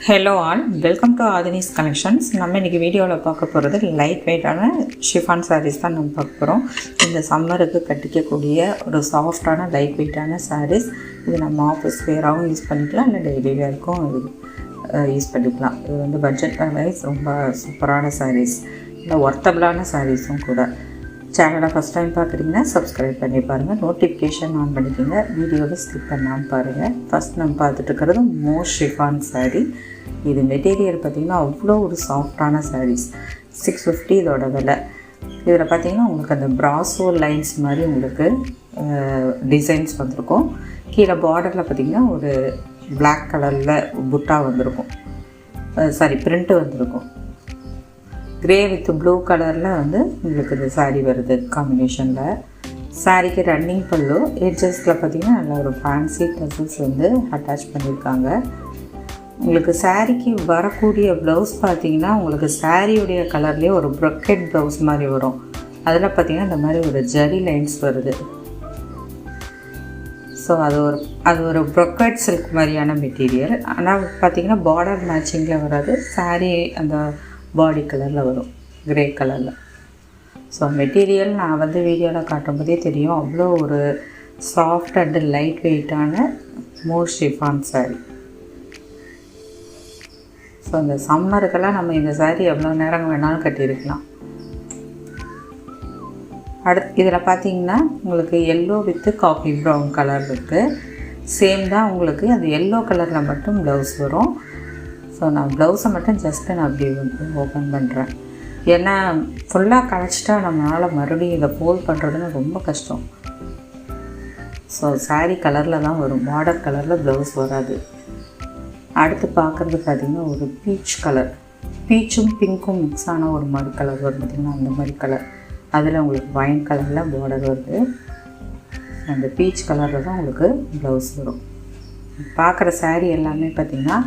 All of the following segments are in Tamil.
Hello all, welcome to Aadhini's collections. நம்ம இன்றைக்கி வீடியோவில் பார்க்க போகிறது லைட் வெயிட்டான ஷிஃபான் சாரீஸ் தான் நம்ம பார்க்க போகிறோம். இந்த சம்மருக்கு கட்டிக்கக்கூடிய ஒரு சாஃப்டான லைட் வெயிட்டான சாரீஸ். இது நம்ம ஆஃபீஸ் வேராகவும் யூஸ் பண்ணிக்கலாம், இல்லை டெய்லி வேருக்கும் யூஸ் பண்ணிக்கலாம். இது வந்து பட்ஜெட் வைஸ் ரொம்ப சூப்பரான சாரீஸ், இல்லை ஒர்த்தபிளான சாரீஸும் கூட. சேனலை ஃபஸ்ட் டைம் பார்க்குறீங்கன்னா சப்ஸ்கிரைப் பண்ணி பாருங்கள், நோட்டிஃபிகேஷன் ஆன் பண்ணிக்கோங்க, வீடியோவில் ஸ்கிப் பண்ணாமல் பாருங்கள். ஃபஸ்ட் நம்ம பார்த்துட்டு இருக்கிறது மோர் ஷிஃபான் சாரீ. இது மெட்டீரியல் பார்த்திங்கன்னா அவ்வளோ ஒரு சாஃப்டான சாரீஸ். 650 இதோட விலை. இதில் பார்த்திங்கன்னா உங்களுக்கு அந்த ப்ராசோ லைன்ஸ் மாதிரி உங்களுக்கு டிசைன்ஸ் வந்திருக்கும். கீழே பார்டரில் பார்த்திங்கன்னா ஒரு பிளாக் கலரில் புட்டா வந்திருக்கும், பிரிண்ட்டு வந்திருக்கும். கிரே வித் ப்ளூ கலரில் வந்து உங்களுக்கு இந்த சாரீ வருது காம்பினேஷனில். சாரீக்கு ரன்னிங் பல்லு, எட்ஜஸில் பார்த்திங்கன்னா நல்ல ஒரு ஃபேன்சி டசல்ஸ் வந்து அட்டாச் பண்ணியிருக்காங்க. உங்களுக்கு சாரீக்கு வரக்கூடிய ப்ளவுஸ் பார்த்திங்கன்னா உங்களுக்கு சாரியுடைய கலர்லேயே ஒரு ப்ரொக்கெட் ப்ளவுஸ் மாதிரி வரும். அதில் பார்த்திங்கன்னா இந்த மாதிரி ஒரு ஜரி லைன்ஸ் வருது. ஸோ அது ஒரு ப்ரொக்கெட் சில்க் மாதிரியான மெட்டீரியல். ஆனால் பார்த்திங்கன்னா பார்டர் மேட்சிங்கில் வராது, சாரீ அந்த பாடி கலரில் வரும், கிரே கலரில். ஸோ மெட்டீரியல் நான் வந்து வீடியோவில் காட்டும்போதே தெரியும், அவ்வளோ ஒரு சாஃப்ட் அண்டு லைட் வெயிட்டான மோர் ஷிஃபான் சாரீ. ஸோ இந்த சம்மருக்கெல்லாம் நம்ம இந்த சாரீ எவ்வளோ நேரம் வேணாலும் கட்டியிருக்கலாம். இதில் பார்த்தீங்கன்னா உங்களுக்கு yellow with coffee brown colour இருக்குது. சேம் தான் உங்களுக்கு அது எல்லோ கலரில் மட்டும் ப்ளவுஸ் வரும். ஸோ நான் ப்ளவுஸை மட்டும் நான் அப்படி ஓப்பன் பண்ணுறேன். ஏன்னா ஃபுல்லாக கழிச்சிட்டா நம்மளால் மறுபடியும் இதை ஃபோல்ட் பண்ணுறதுன்னு ரொம்ப கஷ்டம். ஸோ சாரீ கலரில் தான் வரும், பார்டர் கலரில் ப்ளவுஸ் வராது. அடுத்து பார்க்குறது பார்த்திங்கன்னா ஒரு பீச் கலர், பீச்சும் பிங்க்கும் மிக்ஸ் ஆன ஒரு மாதிரி கலர் வரும் பார்த்திங்கன்னா, அந்த மாதிரி கலர். அதில் உங்களுக்கு ஒயின் கலரில் பார்டர் வருது. அந்த பீச் கலரில் தான் உங்களுக்கு ப்ளவுஸ் வரும். பார்க்குற சாரீ எல்லாமே பார்த்திங்கன்னா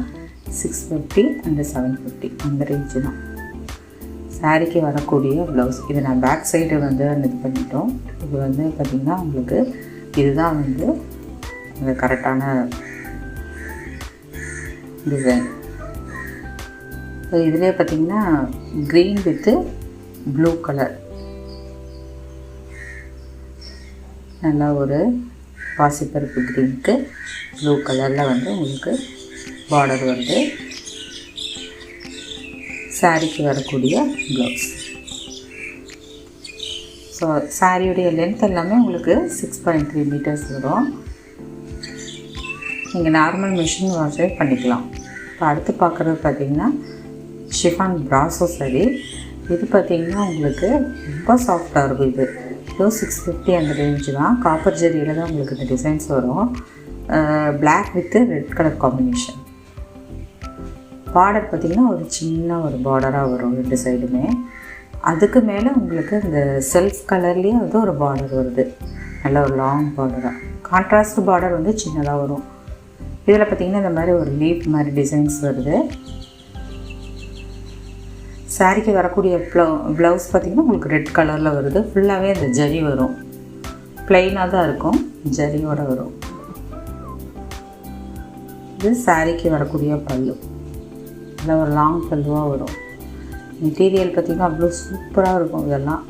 650 அண்ட் 750 அந்த ரேஞ்சு தான் சாரீக்கு வரக்கூடிய ப்ளவுஸ். இது நான் பேக் சைடு வந்து இது பண்ணிட்டோம். இது வந்து பார்த்திங்கன்னா உங்களுக்கு இதுதான் வந்து இந்த கரெக்டான டிசைன். ஸோ இதிலே பார்த்திங்கன்னா க்ரீன் வித்து ப்ளூ கலர், நல்லா ஒரு பாசிப்பருப்பு க்ரீனுக்கு ப்ளூ கலரில் வந்து உங்களுக்கு பார்டர் வந்து சாரீக்கு வரக்கூடிய ப்ளவுஸ். ஸோ சாரியுடைய லென்த் எல்லாமே உங்களுக்கு 6.3 மீட்டர்ஸ் வரும். நீங்கள் நார்மல் மிஷின் வாஷே பண்ணிக்கலாம். இப்போ அடுத்து பார்க்குறது பார்த்திங்கன்னா ஷிஃபான் ப்ராசோ சாரீ. இது பார்த்திங்கன்னா உங்களுக்கு ரொம்ப சாஃப்டாக இருக்கும். இது 650 அந்த ரேஞ்சு தான். காப்பர் ஜெரியில் தான் உங்களுக்கு இந்த டிசைன்ஸ் வரும். Black with red colour combination. Border பார்த்திங்கன்னா ஒரு சின்ன ஒரு பார்டராக வரும் ரெண்டு சைடுமே. அதுக்கு மேலே உங்களுக்கு இந்த செல்ஃப் கலர்லேயே வந்து ஒரு பார்டர் வருது, நல்ல ஒரு லாங் பார்டராக. கான்ட்ராஸ்ட் பார்டர் வந்து சின்னதாக வரும். இதில் பார்த்திங்கன்னா இந்த மாதிரி ஒரு லீஃப் மாதிரி டிசைன்ஸ் வருது. சாரீக்கு வரக்கூடிய ப்ளவுஸ் பார்த்திங்கன்னா உங்களுக்கு ரெட் கலரில் வருது. ஃபுல்லாகவே அந்த ஜரி வரும், ப்ளைனாக தான் இருக்கும், ஜரியோடு வரும். இது சாரீக்கு வரக்கூடிய பல்லு, இல்லை ஒரு லாங் பல்லுவாக வரும். மெட்டீரியல் பார்த்திங்கன்னா அவ்வளோ சூப்பராக இருக்கும். இதெல்லாம்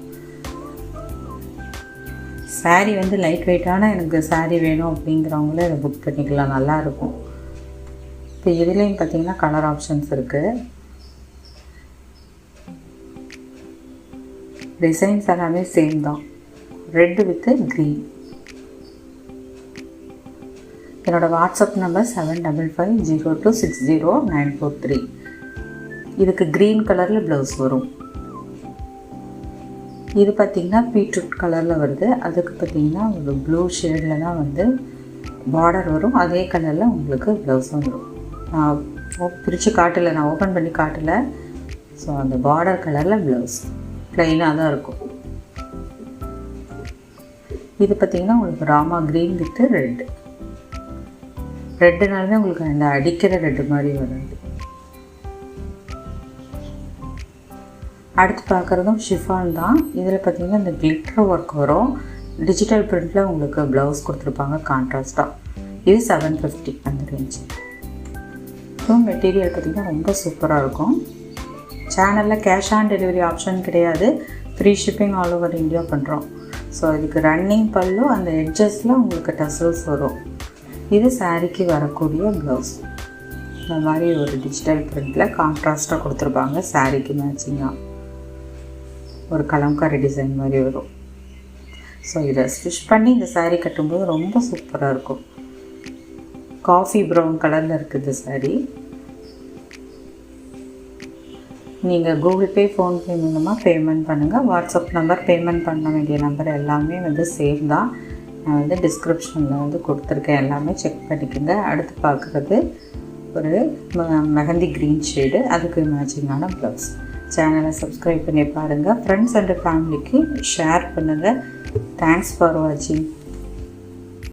சாரீ வந்து லைட் வெயிட்டான எனக்கு சாரீ வேணும் அப்படிங்கிறவங்களே இதை புக் பண்ணிக்கலாம், நல்லாயிருக்கும். இப்போ இதுலேயும் பார்த்திங்கன்னா கலர் ஆப்ஷன்ஸ் இருக்குது. டிசைன்ஸ் எல்லாமே சேம் தான், ரெட்டு வித்து க்ரீன். என்னோடய வாட்ஸ்அப் நம்பர் 7550260943. இதுக்கு க்ரீன் கலரில் ப்ளவுஸ் வரும். இது பார்த்திங்கன்னா பீட்ரூட் கலரில் வருது. அதுக்கு பார்த்திங்கன்னா ஒரு ப்ளூ ஷேடில் தான் வந்து பார்டர் வரும். அதே கலரில் உங்களுக்கு ப்ளவுஸும் வரும். நான் பிரித்து காட்டலை, நான் ஓப்பன் பண்ணி காட்டலை. ஸோ அந்த பார்டர் கலரில் ப்ளவுஸ் ப்ளைனாக தான் இருக்கும். இது பார்த்திங்கன்னா உங்களுக்கு ராமா க்ரீன் வித்து ரெட்டு. ரெட்டுனாலுமே உங்களுக்கு அந்த அடிக்கிற ரெட்டு மாதிரி வராது. அடுத்து பார்க்குறதும் ஷிஃபான் தான். இதில் பார்த்திங்கன்னா இந்த கிளிட்டர் ஒர்க் வரும். டிஜிட்டல் பிரிண்டில் உங்களுக்கு ப்ளவுஸ் கொடுத்துருப்பாங்க கான்ட்ராஸ்ட்டாக. இது 750 அந்த ரேஞ்சு. இதுவும் மெட்டீரியல் பார்த்திங்கன்னா ரொம்ப சூப்பராக இருக்கும். சேனலில் கேஷ் ஆன் டெலிவரி ஆப்ஷன் கிடையாது, free shipping all over India பண்ணுறோம். ஸோ இதுக்கு ரன்னிங் பல்லு, அந்த எட்ஜஸில் உங்களுக்கு டசல்ஸ் வரும். இது சாரீக்கு வரக்கூடிய ப்ளவுஸ். இந்த மாதிரி ஒரு டிஜிட்டல் பிரிண்டில் கான்ட்ராஸ்ட்டாக கொடுத்துருப்பாங்க. சாரீக்கு மேட்சிங்காக ஒரு கலம்காரி டிசைன் மாதிரி வரும். ஸோ இதை ஸ்டிச் பண்ணி இந்த சாரீ கட்டும்போது ரொம்ப சூப்பராக இருக்கும். காஃபி ப்ரௌன் கலரில் இருக்குது சாரீ. நீங்கள் கூகுள் பே, ஃபோன்பே மூலமாக பேமெண்ட் பண்ணுங்கள். வாட்ஸ்அப் நம்பர், பேமெண்ட் பண்ண வேண்டிய நம்பர் எல்லாமே சேம் தான். நான் டிஸ்கிரிப்ஷனில் கொடுத்துருக்கேன், எல்லாமே செக் பண்ணிக்கோங்க. அடுத்து பார்க்குறது ஒரு மெஹந்தி க்ரீன் ஷேடு, அதுக்கு மேட்சிங்கான ப்ளவுஸ். சேனலை சப்ஸ்கிரைப் பண்ணி பாருங்கள். ஃப்ரெண்ட்ஸ் அண்ட் ஃபேமிலிக்கு ஷேர் பண்ணுங்கள். தேங்க்ஸ் ஃபார் வாட்சிங்.